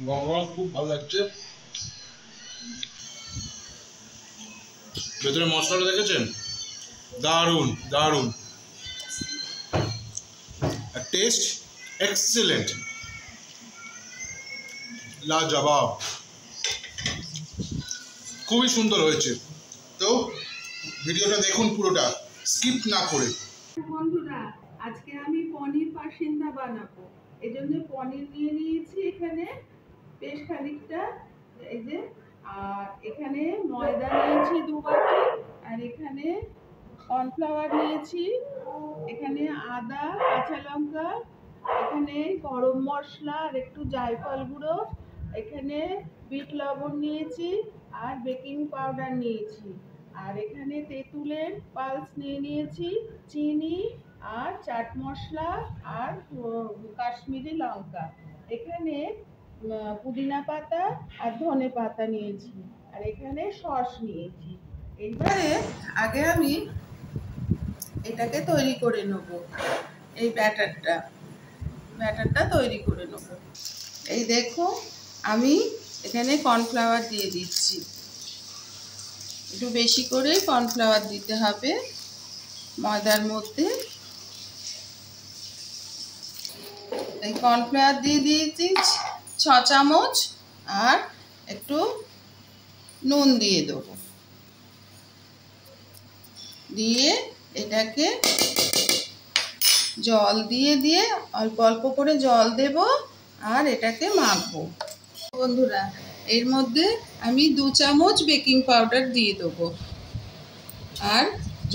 গরম খুব ভালো লাগছে। ভেতরে মশলাটা দেখেছেন? দারুণ দারুণ, টেস্ট এক্সেলেন্ট, লাজবাব, খুবই সুন্দর হয়েছে। তো ভিডিওটা দেখুন পুরোটা, স্কিপ না করে। বন্ধুরা, আজকে আমি পনির পাসিন্দা বানাবো। এজন্য পনির নিয়ে নিয়েছি এখানে বেশ খানিকটা, এই যে, আর এখানে ময়দা নিয়েছি 2 বাটি, আর এখানে কর্নফ্লাওয়ার নিয়েছি, এখানে আদা, কাঁচা লঙ্কা, এখানে গরম মশলা আর একটু জায়ফল গুঁড়ো, এখানে বিট লবণ নিয়েছি আর বেকিং পাউডার নিয়েছি, আর এখানে তেঁতুলের পালস নিয়ে নিয়েছি, চিনি আর চাট মশলা আর কাশ্মীরি লঙ্কা, এখানে পুদিনা পাতা আর ধনে পাতা নিয়েছি, আর এখানে সস নিয়েছি। এইবারে আগে আমি এটাকে তৈরি করে নেব। এই ব্যাটারটা তৈরি করে নেব। এই দেখো, আমি এখানে কর্নফ্লাওয়ার দিয়ে দিচ্ছি। একটু বেশি করে কর্নফ্লাওয়ার দিতে হবে ময়দার মধ্যে। এই কর্নফ্লাওয়ার দিয়ে দিয়েছি 6 চামচ, আর একটু নুন দিয়ে দেবো। দিয়ে এটাকে জল দিয়ে অল্প অল্প করে জল দেব, আর এটাকে মাখবো। বন্ধুরা, এর মধ্যে আমি 2 চামচ বেকিং পাউডার দিয়ে দেবো, আর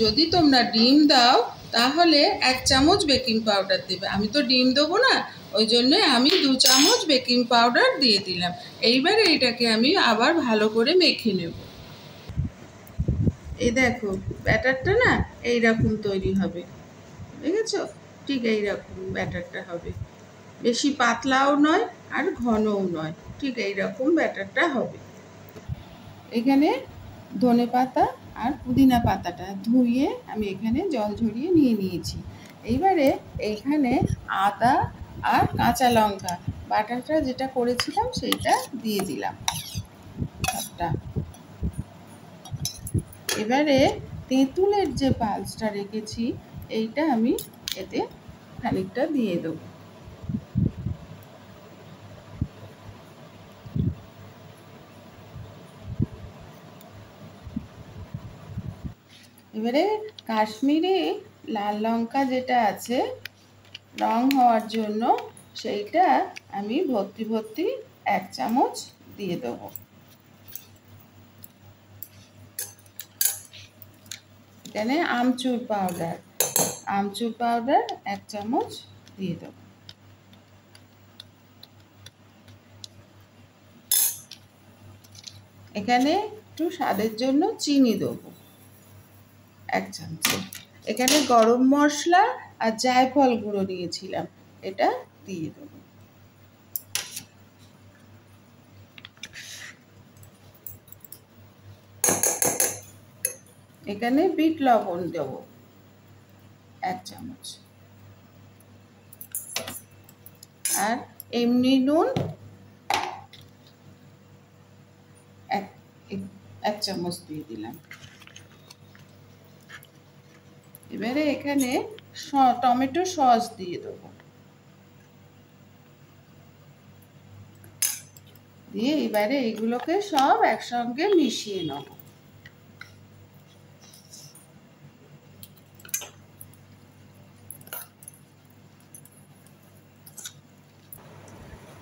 যদি তোমরা ডিম দাও তাহলে 1 চামচ বেকিং পাউডার দেবে। আমি তো ডিম দেবো না, ওই জন্য আমি 2 চামচ বেকিং পাউডার দিয়ে দিলাম। এইবারে এটাকে আমি আবার ভালো করে মেখে নেব। এই দেখো, ব্যাটারটা না এইরকম তৈরি হবে, দেখেছো? ঠিক এইরকম ব্যাটারটা হবে, বেশি পাতলাও নয় আর ঘনও নয়, ঠিক এইরকম ব্যাটারটা হবে। এখানে ধনে পাতা আর পুদিনা পাতাটা ধুয়ে আমি এখানে জল ঝরিয়ে নিয়ে নিয়েছি। এইবারে এইখানে আদা আর কাঁচা লঙ্কা বাটাটা যেটা করেছিলাম সেইটা দিয়ে দিলাম সবটা। এবারে তেঁতুলের যে পালসটা রেখেছি এইটা আমি এতে খানিকটা দিয়ে দেবো। এবারে কাশ্মীরি লাল লঙ্কা যেটা আছে রং হওয়ার জন্য, সেইটা আমি ভর্তি 1 চামচ দিয়ে দেবো। এখানে আমচুর পাউডার 1 চামচ দিয়ে দেবো। এখানে একটু স্বাদের জন্য চিনি দেবো 1 চামচ। এখানে গরম মশলা আর জায়ফল গুঁড়ো নিয়েছিলাম, এটা দিয়ে দেবো। এখানে বিট লবণ দেবো 1 চামচ, আর এমনি নুন 1 চামচ দিয়ে দিলাম। এবারে এখানে টমেটো সস দিয়ে দেবো, দিয়ে এবারে এগুলোকে সব একসঙ্গে মিশিয়ে নেব।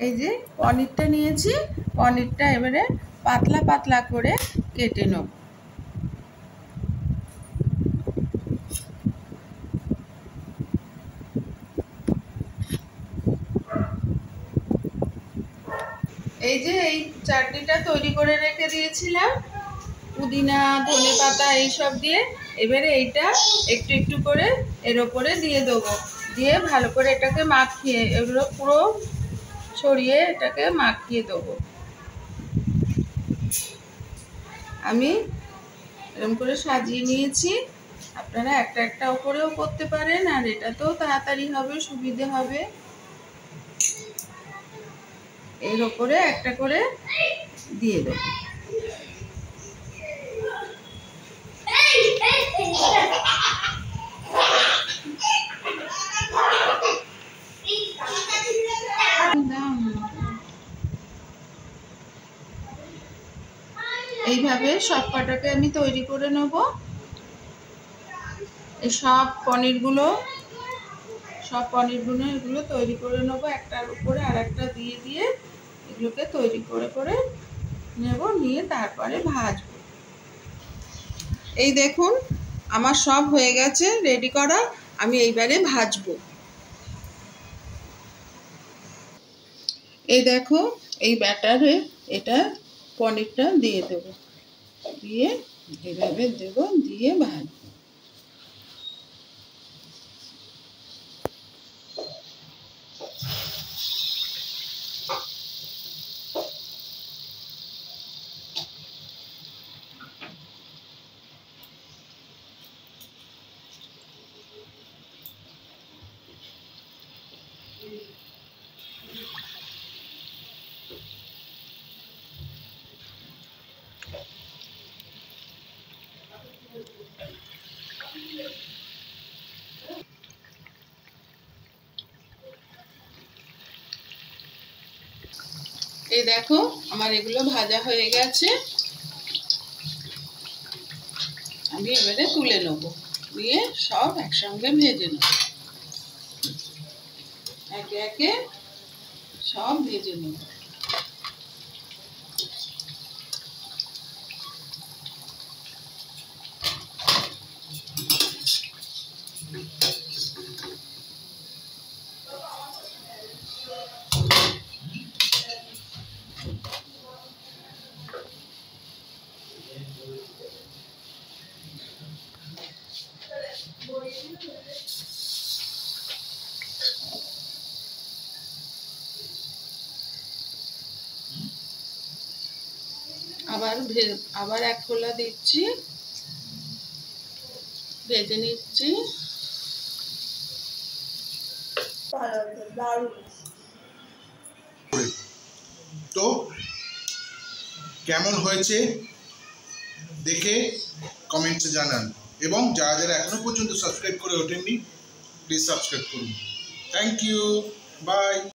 এই যে পনিরটা নিয়েছি, পনিরটা এবারে পাতলা পাতলা করে কেটে নেব। এই যে এই চাটনিটা তৈরি করে রেখে দিয়েছিলাম পুদিনা ধনে পাতা এইসব দিয়ে, এবারে এইটা একটু একটু করে এর ওপরে দিয়ে দেবো, দিয়ে ভালো করে এটাকে মাখিয়ে, এগুলো পুরো ছড়িয়ে এটাকে মাখিয়ে দেবো। আমি এরকম করে সাজিয়ে নিয়েছি, আপনারা একটা একটা ওপরেও করতে পারেন, আর এটাতেও তাড়াতাড়ি হবে, সুবিধে হবে। এর ওপরে একটা করে দিয়ে দেবো। এইভাবে সব কটাকে আমি তৈরি করে নেব। এই সব পনিরগুলো এগুলো তৈরি করে নেব, একটার উপরে আর একটা দিয়ে দিয়ে এগুলোকে তৈরি করে করে নেব, নিয়ে তারপরে ভাজবো। এই দেখুন আমার সব হয়ে গেছে রেডি করা, আমি এইবারে ভাজবো। এই দেখো এই ব্যাটারে এটা পনিরটা দিয়ে দেব, দিয়ে এভাবে দেব, দিয়ে ভাজবো। এই দেখো আমার এগুলো ভাজা হয়ে গেছে, আমি এবারে তুলে নেব, নিয়ে সব একসঙ্গে ভেজে নেব, একে একে সব ভেজে নেব। আবার এক খোলা দিচ্ছি, ভেজে নিচ্ছি। তো কেমন হয়েছে দেখে কমেন্টসে জানান, এবং যারা যারা এখনো পর্যন্ত সাবস্ক্রাইব করে ওঠেননি প্লিজ সাবস্ক্রাইব করুন। Thank you, by.